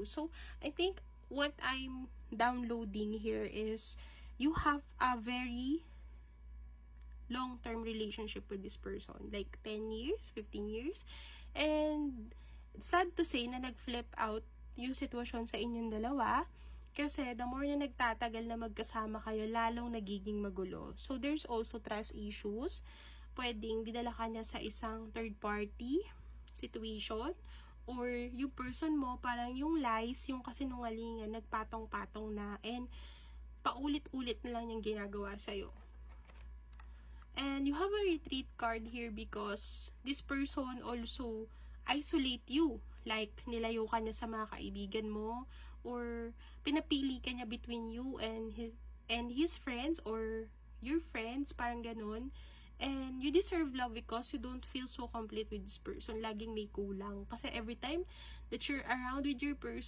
you. So, I think what I'm downloading here is you have a very long-term relationship with this person. Like 10 years, 15 years. And sad to say na nag-flip out yung sitwasyon sa inyong dalawa. Kasi the more na nagtatagal na magkasama kayo, lalong nagiging magulo. So, there's also trust issues. Pwedeng dinala ka niya sa isang third-party situation. Or yung person mo, parang yung lies, yung kasinungalingan, nagpatong-patong na. And paulit-ulit na lang yung ginagawa sa'yo. And you have a retreat card here because this person also isolate you. Like, nilayo ka niya sa mga kaibigan mo or pinapili ka niya between you and his friends or your friends, parang ganun. And you deserve love because you don't feel so complete with this person. Laging may kulang. Kasi every time that you're around with your person,